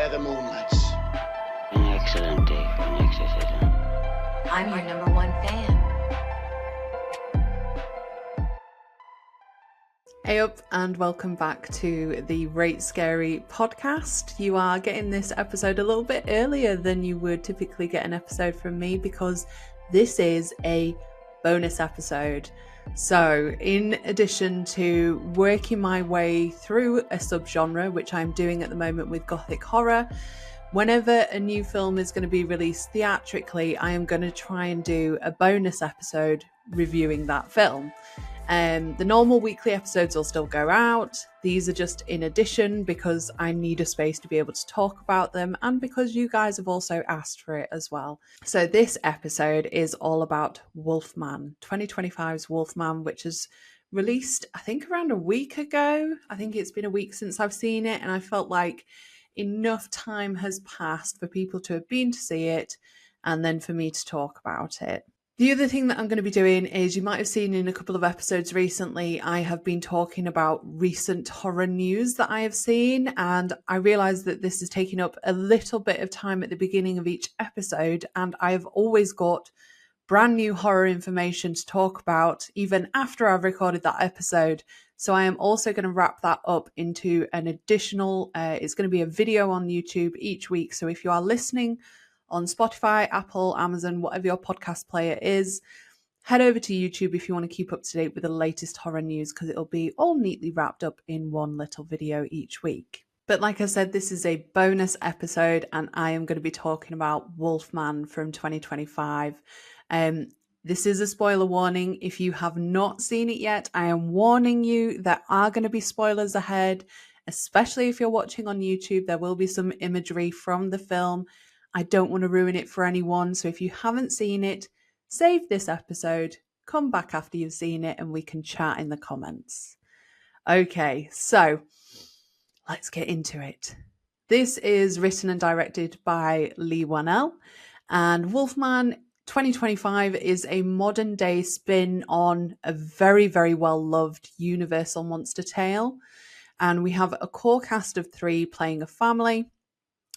where the moon lights. An excellent day for an exorcism. I'm your number one fan. Hey up and welcome back to the Rate Scary podcast. You are getting this episode a little bit earlier than you would typically get an episode from me because this is a bonus episode. So in addition to working my way through a subgenre, which I'm doing at the moment with Gothic horror, whenever a new film is going to be released theatrically, I am going to try and do a bonus episode reviewing that film. The normal weekly episodes will still go out. These are just in addition because I need a space to be able to talk about them and because you guys have also asked for it as well. So this episode is all about Wolfman, 2025's Wolfman, which is released, I think, around a week ago. I think it's been a week since I've seen it, and I felt like enough time has passed for people to have been to see it and then for me to talk about it. The other thing that I'm going to be doing is, you might have seen in a couple of episodes recently, I have been talking about recent horror news that I have seen, and I realise that this is taking up a little bit of time at the beginning of each episode, and I have always got brand new horror information to talk about even after I've recorded that episode. So I am also going to wrap that up into an additional, it's going to be a video on YouTube each week. So if you are listening on Spotify, Apple, Amazon, whatever your podcast player is, head over to YouTube if you want to keep up to date with the latest horror news, because it'll be all neatly wrapped up in one little video each week. But like I said, this is a bonus episode and I am going to be talking about Wolfman from 2025. This is a spoiler warning. If you have not seen it yet, I am warning you, there are going to be spoilers ahead, especially if you're watching on YouTube. There will be some imagery from the film. I don't want to ruin it for anyone. So if you haven't seen it, save this episode, come back after you've seen it, and we can chat in the comments. Okay, so let's get into it. This is written and directed by Leigh Whannell, and Wolfman 2025 is a modern day spin on a very, very well loved Universal monster tale. And we have a core cast of 3 playing a family.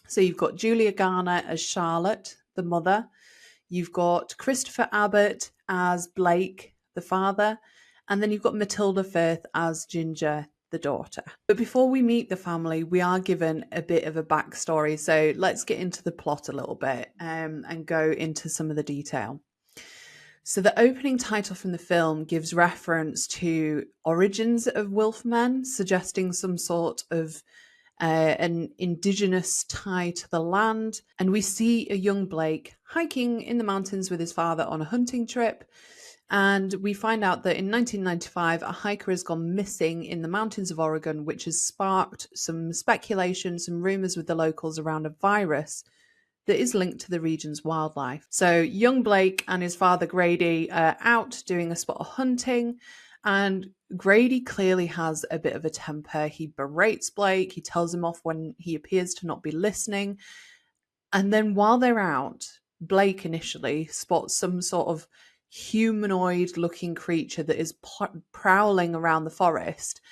So you've got Julia Garner as Charlotte, the mother. You've got Christopher Abbott as Blake, the father. And then you've got Matilda Firth as Ginger, the daughter. But before we meet the family, we are given a bit of a backstory. So let's get into the plot a little bit and go into some of the detail. So the opening title from the film gives reference to origins of Wolfmen, suggesting some sort of an indigenous tie to the land. And we see a young Blake hiking in the mountains with his father on a hunting trip. And we find out that in 1995, a hiker has gone missing in the mountains of Oregon, which has sparked some speculation, some rumours with the locals around a virus that is linked to the region's wildlife. So young Blake and his father Grady are out doing a spot of hunting, and Grady clearly has a bit of a temper. He berates Blake, he tells him off when he appears to not be listening. And then while they're out, Blake initially spots some sort of humanoid looking creature that is prowling around the forest,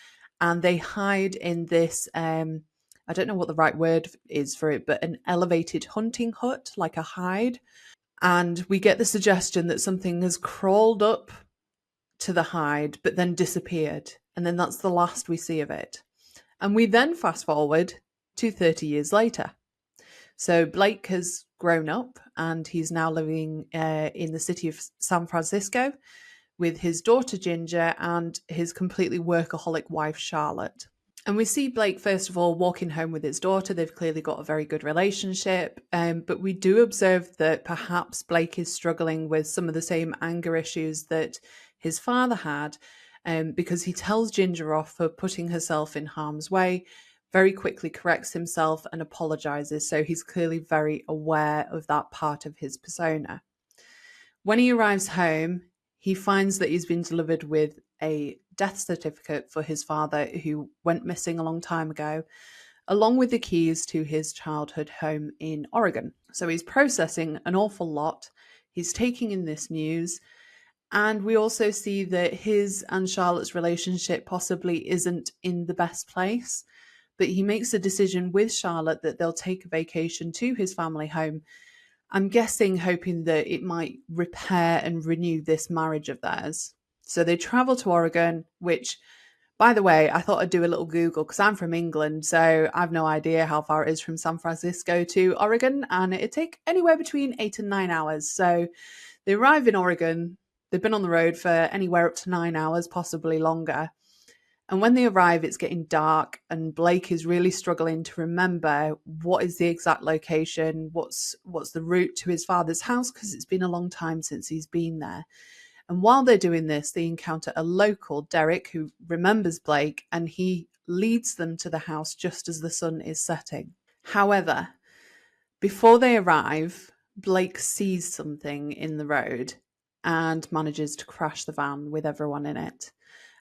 and they hide in this I don't know what the right word is for it, but an elevated hunting hut, like a hide. And we get the suggestion that something has crawled up to the hide but then disappeared, and then that's the last we see of it. And we then fast forward to 30 years later. So Blake has grown up and he's now living in the city of San Francisco with his daughter Ginger and his completely workaholic wife Charlotte. And we see Blake, first of all, walking home with his daughter. They've clearly got a very good relationship. But we do observe that perhaps Blake is struggling with some of the same anger issues that his father had, because he tells Ginger off for putting herself in harm's way, very quickly corrects himself and apologizes. So he's clearly very aware of that part of his persona. When he arrives home, he finds that he's been delivered with a death certificate for his father, who went missing a long time ago, along with the keys to his childhood home in Oregon. So he's processing an awful lot. He's taking in this news. And we also see that his and Charlotte's relationship possibly isn't in the best place. but he makes a decision with Charlotte that they'll take a vacation to his family home. I'm guessing hoping that it might repair and renew this marriage of theirs. So they travel to Oregon, which, by the way, I thought I'd do a little Google because I'm from England, so I've no idea how far it is from San Francisco to Oregon, and it'd take anywhere between 8 and 9 hours. So they arrive in Oregon. They've been on the road for anywhere up to 9 hours, possibly longer. And when they arrive, it's getting dark, and Blake is really struggling to remember what is the exact location, what's the route to his father's house, because it's been a long time since he's been there. And while they're doing this, they encounter a local, Derek, who remembers Blake, and he leads them to the house just as the sun is setting. However, before they arrive, Blake sees something in the road and manages to crash the van with everyone in it.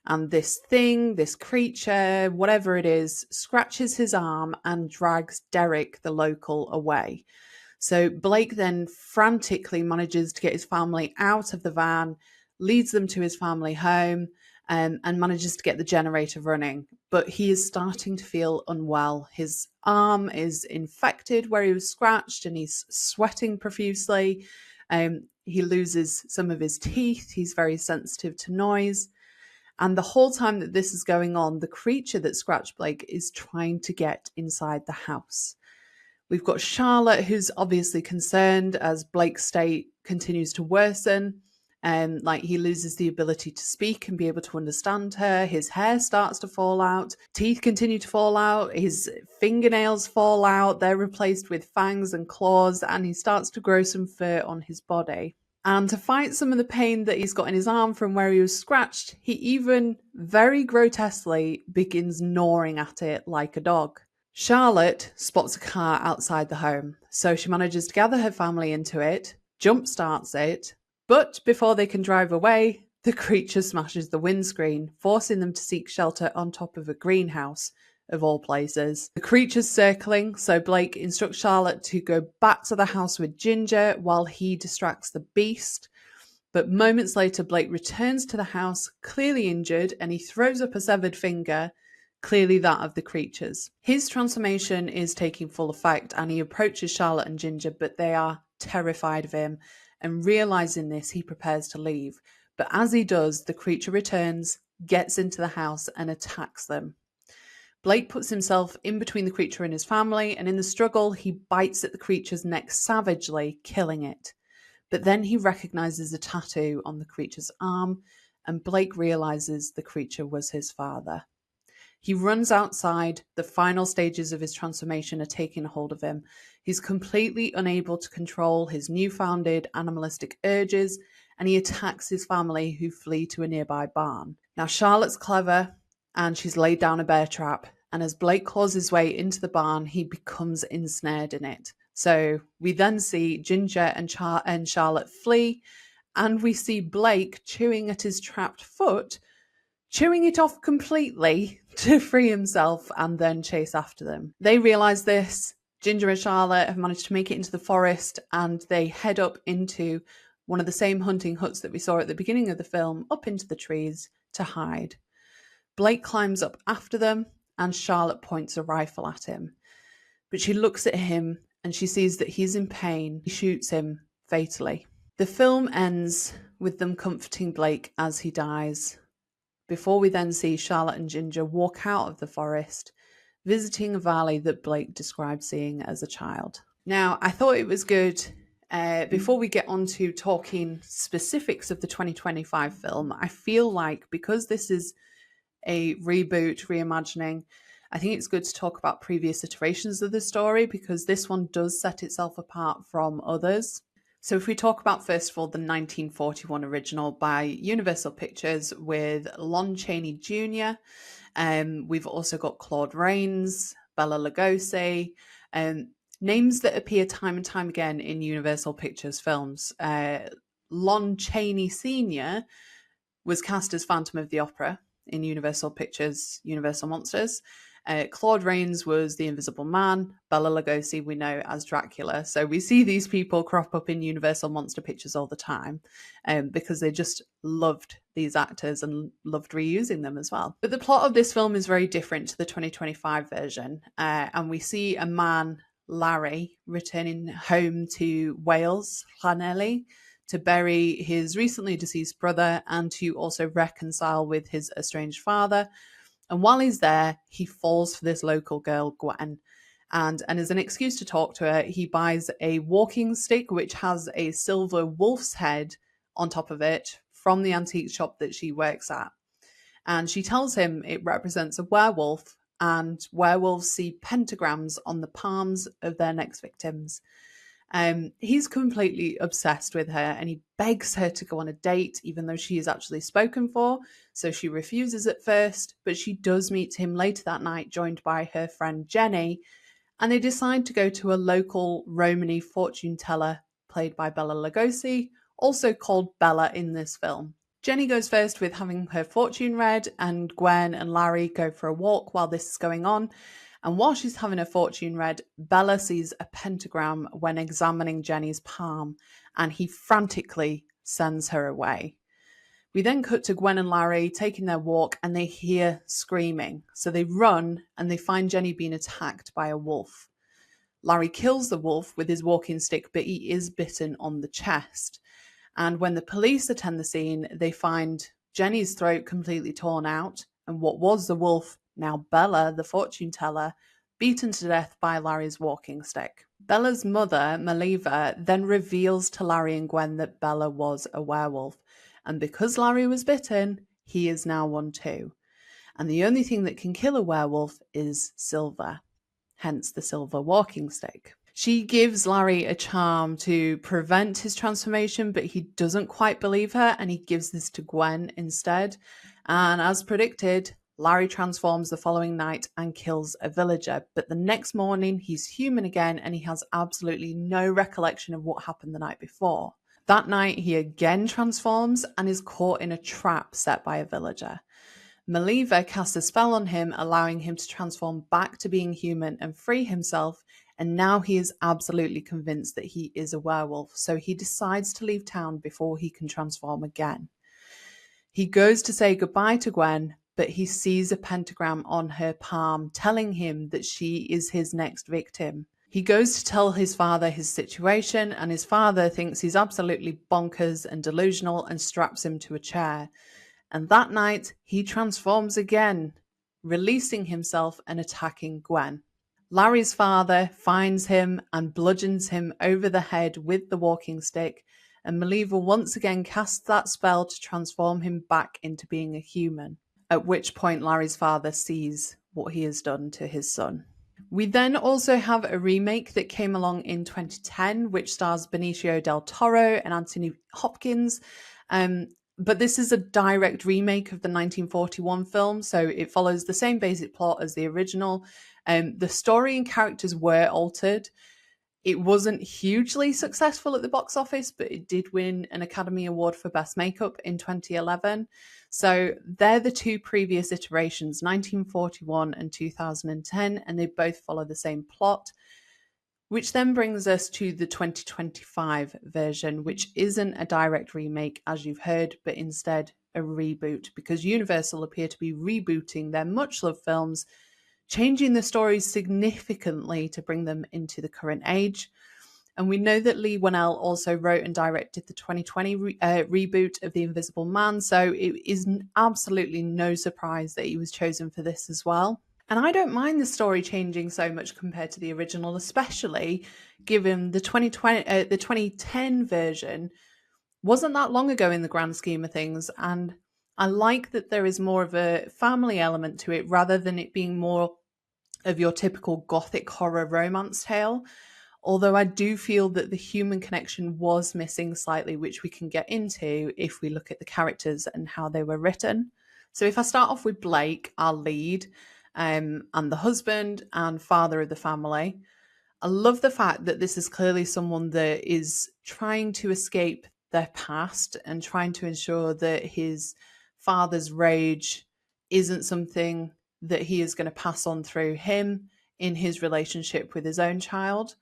And this thing, this creature, whatever it is, scratches his arm and drags Derek, the local, away. So Blake then frantically manages to get his family out of the van, leads them to his family home, and manages to get the generator running. But he is starting to feel unwell. His arm is infected where he was scratched, and he's sweating profusely. He loses some of his teeth. He's very sensitive to noise. And the whole time that this is going on, the creature that scratched Blake is trying to get inside the house. We've got Charlotte, who's obviously concerned as Blake's state continues to worsen. He loses the ability to speak and be able to understand her. His hair starts to fall out. Teeth continue to fall out. His fingernails fall out. They're replaced with fangs and claws, and he starts to grow some fur on his body. And to fight some of the pain that he's got in his arm from where he was scratched, he even very grotesquely begins gnawing at it like a dog. Charlotte spots a car outside the home, so she manages to gather her family into it, jump starts it, but before they can drive away, the creature smashes the windscreen, forcing them to seek shelter on top of a greenhouse, of all places. The creature's circling, so Blake instructs Charlotte to go back to the house with Ginger while he distracts the beast. But moments later, Blake returns to the house, clearly injured, and he throws up a severed finger, clearly that of the creature's. His transformation is taking full effect, and he approaches Charlotte and Ginger, but they are terrified of him. And realizing this, he prepares to leave. But as he does, the creature returns, gets into the house, and attacks them. Blake puts himself in between the creature and his family, and in the struggle, he bites at the creature's neck savagely, killing it. But then he recognizes a tattoo on the creature's arm, and Blake realizes the creature was his father. He runs outside. The final stages of his transformation are taking hold of him. He's completely unable to control his newfounded animalistic urges, and he attacks his family, who flee to a nearby barn. Now, Charlotte's clever, and she's laid down a bear trap. And as Blake claws his way into the barn, he becomes ensnared in it. So we then see Ginger and Charlotte flee, and we see Blake chewing at his trapped foot, chewing it off completely to free himself and then chase after them. They realise this. Ginger and Charlotte have managed to make it into the forest, and they head up into one of the same hunting huts that we saw at the beginning of the film, up into the trees to hide. Blake climbs up after them, and Charlotte points a rifle at him. But she looks at him and she sees that he's in pain. He shoots him fatally. The film ends with them comforting Blake as he dies, before we then see Charlotte and Ginger walk out of the forest, visiting a valley that Blake described seeing as a child. Now, I thought it was good, before we get on to talking specifics of the 2025 film, I feel like because this is a reboot, reimagining, I think it's good to talk about previous iterations of the story, because this one does set itself apart from others. So if we talk about, first of all, the 1941 original by Universal Pictures with Lon Chaney Jr., we've also got Claude Rains, Bela Lugosi, names that appear time and time again in Universal Pictures films. Lon Chaney Sr. was cast as Phantom of the Opera in Universal Pictures' Universal Monsters. Claude Rains was the Invisible Man. Bela Lugosi we know as Dracula. So we see these people crop up in Universal Monster Pictures all the time because they just loved these actors and loved reusing them as well. But the plot of this film is very different to the 2025 version. And we see a man, Larry, returning home to Wales, Llanelli, to bury his recently deceased brother and to also reconcile with his estranged father. And while he's there, he falls for this local girl, Gwen. And as an excuse to talk to her, he buys a walking stick which has a silver wolf's head on top of it from the antique shop that she works at. And she tells him it represents a werewolf, and werewolves see pentagrams on the palms of their next victims. He's completely obsessed with her and he begs her to go on a date, even though she is actually spoken for. So she refuses at first, but she does meet him later that night, joined by her friend Jenny. And they decide to go to a local Romany fortune teller, played by Bela Lugosi, also called Bella in this film. Jenny goes first with having her fortune read, and Gwen and Larry go for a walk while this is going on. And while she's having her fortune read, Bella sees a pentagram when examining Jenny's palm, and he frantically sends her away. We then cut to Gwen and Larry taking their walk, and they hear screaming. So they run, and they find Jenny being attacked by a wolf. Larry kills the wolf with his walking stick, but he is bitten on the chest. And when the police attend the scene, they find Jenny's throat completely torn out, and what was the wolf, now Bella, the fortune teller, beaten to death by Larry's walking stick. Bella's mother, Maliva, then reveals to Larry and Gwen that Bella was a werewolf. And because Larry was bitten, he is now one too. And the only thing that can kill a werewolf is silver, hence the silver walking stick. She gives Larry a charm to prevent his transformation, but he doesn't quite believe her, and he gives this to Gwen instead. And as predicted, Larry transforms the following night and kills a villager. But the next morning, he's human again, and he has absolutely no recollection of what happened the night before. That night, he again transforms and is caught in a trap set by a villager. Maliva casts a spell on him, allowing him to transform back to being human and free himself. And now he is absolutely convinced that he is a werewolf, so he decides to leave town before he can transform again. He goes to say goodbye to Gwen, but he sees a pentagram on her palm telling him that she is his next victim. He goes to tell his father his situation, and his father thinks he's absolutely bonkers and delusional and straps him to a chair. And that night, he transforms again, releasing himself and attacking Gwen. Larry's father finds him and bludgeons him over the head with the walking stick, and Maliva once again casts that spell to transform him back into being a human, at which point Larry's father sees what he has done to his son. We then also have a remake that came along in 2010, which stars Benicio del Toro and Anthony Hopkins. But this is a direct remake of the 1941 film, so it follows the same basic plot as the original. The story and characters were altered. It wasn't hugely successful at the box office, but it did win an Academy Award for Best Makeup in 2011. So they're the two previous iterations, 1941 and 2010, and they both follow the same plot. Which then brings us to the 2025 version, which isn't a direct remake, as you've heard, but instead a reboot, because Universal appear to be rebooting their much-loved films, changing the stories significantly to bring them into the current age. And we know that Leigh Whannell also wrote and directed the 2020 reboot of The Invisible Man, so it is absolutely no surprise that he was chosen for this as well. And I don't mind the story changing so much compared to the original, especially given the 2010 version wasn't that long ago in the grand scheme of things. And I like that there is more of a family element to it rather than it being more of your typical gothic horror romance tale. Although I do feel that the human connection was missing slightly, which we can get into if we look at the characters and how they were written. So if I start off with Blake, our lead, and the husband and father of the family, I love the fact that this is clearly someone that is trying to escape their past and trying to ensure that his father's rage isn't something that he is going to pass on through him in his relationship with his own child.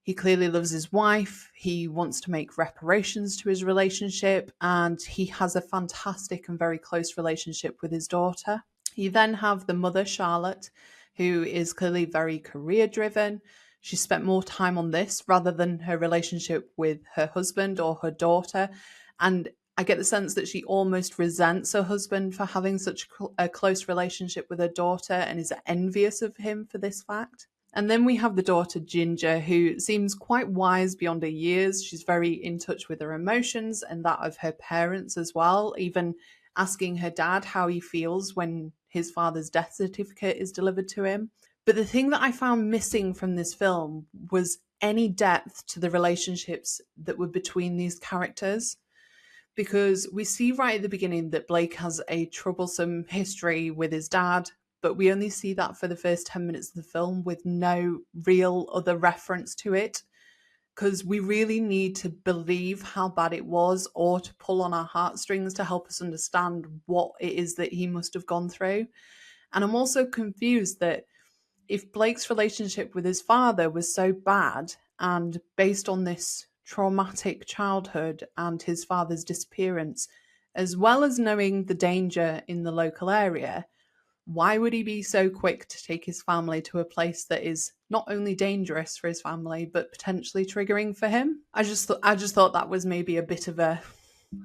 He clearly loves his wife. He wants to make reparations to his relationship, and he has a fantastic and very close relationship with his daughter. You then have the mother, Charlotte, who is clearly very career driven. She spent more time on this rather than her relationship with her husband or her daughter. And I get the sense that she almost resents her husband for having such a close relationship with her daughter and is envious of him for this fact. And then we have the daughter, Ginger, who seems quite wise beyond her years. She's very in touch with her emotions and that of her parents as well, even asking her dad how he feels when his father's death certificate is delivered to him. But the thing that I found missing from this film was any depth to the relationships that were between these characters. Because we see right at the beginning that Blake has a troublesome history with his dad, but we only see that for the first 10 minutes of the film with no real other reference to it, because we really need to believe how bad it was or to pull on our heartstrings to help us understand what it is that he must have gone through. And I'm also confused that if Blake's relationship with his father was so bad and based on this traumatic childhood and his father's disappearance, as well as knowing the danger in the local area, why would he be so quick to take his family to a place that is not only dangerous for his family, but potentially triggering for him? I just thought that was maybe a bit of a,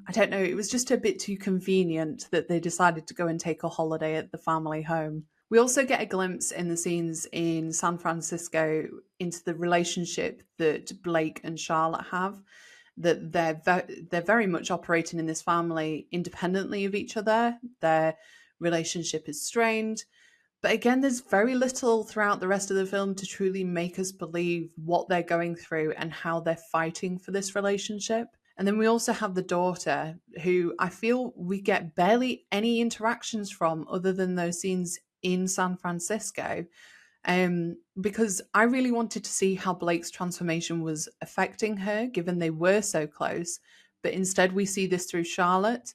I don't know, it was just a bit too convenient that they decided to go and take a holiday at the family home. We also get a glimpse in the scenes in San Francisco into the relationship that Blake and Charlotte have, that they're very much operating in this family independently of each other. Their relationship is strained. But again, there's very little throughout the rest of the film to truly make us believe what they're going through and how they're fighting for this relationship. And then we also have the daughter, who I feel we get barely any interactions from other than those scenes in San Francisco. Because I really wanted to see how Blake's transformation was affecting her, given they were so close. But instead, we see this through Charlotte.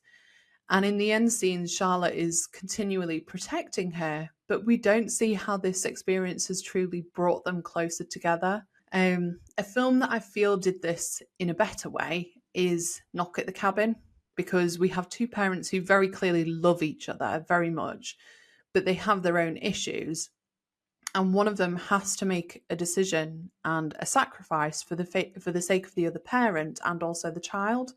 And in the end scenes, Charlotte is continually protecting her, but we don't see how this experience has truly brought them closer together. A film that I feel did this in a better way is Knock at the Cabin, because we have two parents who very clearly love each other very much, but they have their own issues. And one of them has to make a decision and a sacrifice for the sake of the other parent and also the child.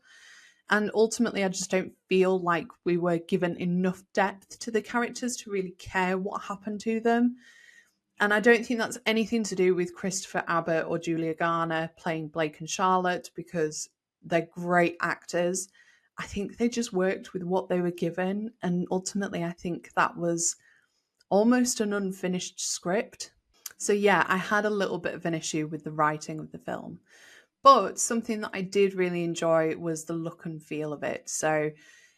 And ultimately, I just don't feel like we were given enough depth to the characters to really care what happened to them. And I don't think that's anything to do with Christopher Abbott or Julia Garner playing Blake and Charlotte, because they're great actors. I think they just worked with what they were given. And ultimately, I think that was almost an unfinished script. So yeah, I had a little bit of an issue with the writing of the film. But something that I did really enjoy was the look and feel of it. So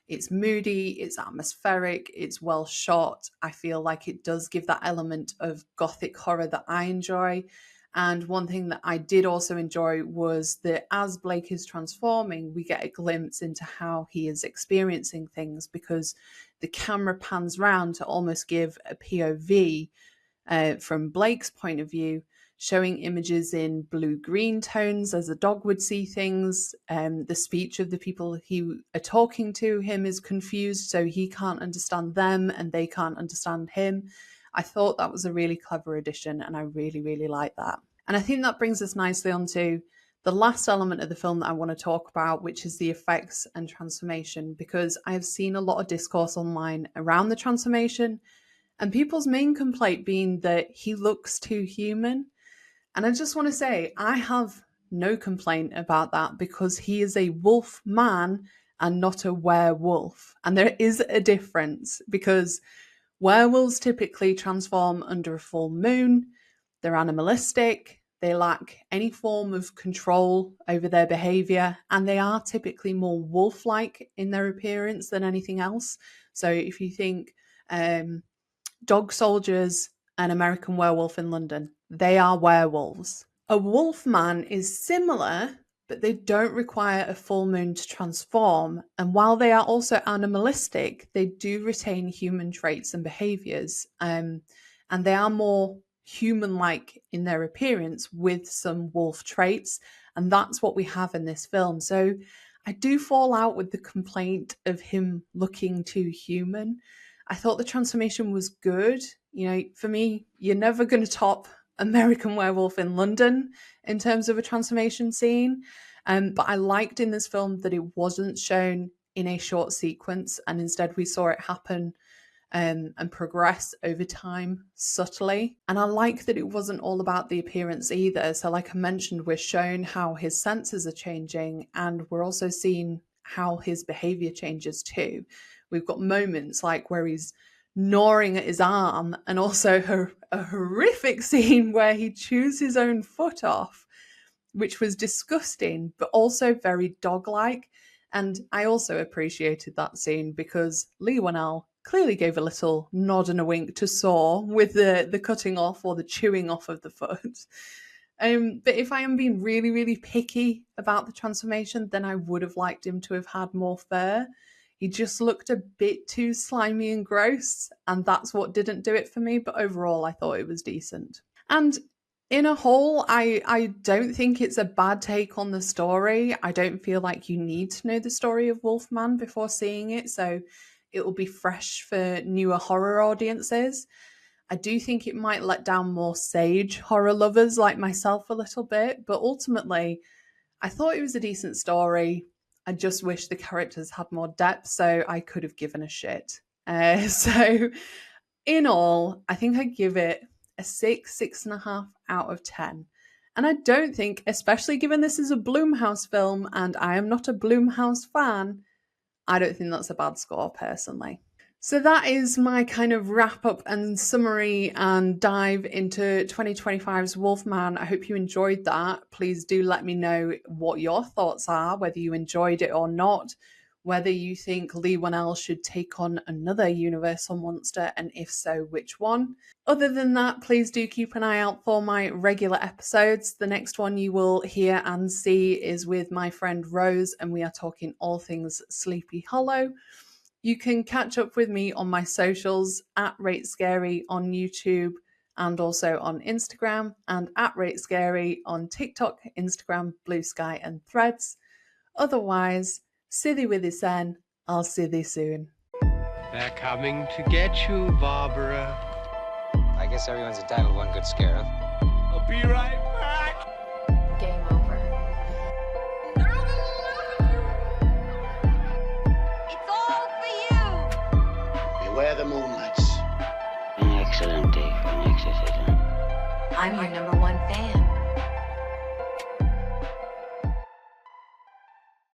it's moody, it's atmospheric, it's well shot. I feel like it does give that element of gothic horror that I enjoy. And one thing that I did also enjoy was that as Blake is transforming, we get a glimpse into how he is experiencing things, because the camera pans round to almost give a POV from Blake's point of view, showing images in blue-green tones as a dog would see things. The speech of the people who are talking to him is confused, so he can't understand them and they can't understand him. I thought that was a really clever addition, and I really, really like that. And I think that brings us nicely onto the last element of the film that I want to talk about, which is the effects and transformation, because I have seen a lot of discourse online around the transformation, and people's main complaint being that he looks too human. And I just want to say, I have no complaint about that, because he is a wolf man and not a werewolf. And there is a difference, because werewolves typically transform under a full moon. They're animalistic. They lack any form of control over their behavior, and they are typically more wolf-like in their appearance than anything else. So if you think Dog Soldiers and American Werewolf in London, they are werewolves. A wolf man is similar, but they don't require a full moon to transform. And while they are also animalistic, they do retain human traits and behaviors. And they are more human-like in their appearance with some wolf traits. And that's what we have in this film. So I do fall out with the complaint of him looking too human. I thought the transformation was good. You know, for me, you're never going to top American Werewolf in London in terms of a transformation scene. But I liked in this film that it wasn't shown in a short sequence, and instead we saw it happen and progress over time subtly. And I like that it wasn't all about the appearance either. So like I mentioned, we're shown how his senses are changing, and we're also seeing how his behavior changes too. We've got moments like where he's gnawing at his arm, and also a horrific scene where he chews his own foot off, which was disgusting, but also very dog-like. And I also appreciated that scene because Leigh Whannell clearly gave a little nod and a wink to Saw with the cutting off or the chewing off of the foot. But if I am being really, really picky about the transformation, then I would have liked him to have had more fur. He just looked a bit too slimy and gross, and that's what didn't do it for me. But overall, I thought it was decent. And in a whole, I don't think it's a bad take on the story. I don't feel like you need to know the story of Wolfman before seeing it, so it will be fresh for newer horror audiences. I do think it might let down more sage horror lovers like myself a little bit, but ultimately, I thought it was a decent story. I just wish the characters had more depth, so I could have given a shit. So, in all, I think I give it a 6.5 out of 10. And I don't think, especially given this is a Blumhouse film and I am not a Blumhouse fan, I don't think that's a bad score personally. So that is my kind of wrap up and summary and dive into 2025's Wolfman. I hope you enjoyed that. Please do let me know what your thoughts are, whether you enjoyed it or not, whether you think Leigh Whannell should take on another Universal monster, and if so, which one. Other than that, please do keep an eye out for my regular episodes. The next one you will hear and see is with my friend Rose, and we are talking all things Sleepy Hollow. You can catch up with me on my socials at Rate Scary on YouTube and also on Instagram, and at Rate Scary on TikTok, Instagram, Blue Sky and Threads. Otherwise, see thee with this end. I'll see thee soon. They're coming to get you, Barbara. I guess everyone's entitled to one good scare, huh? I'll be right back. Game over. It's all for you. Beware the moonlights. An excellent day for an exorcism. I'm your number one fan.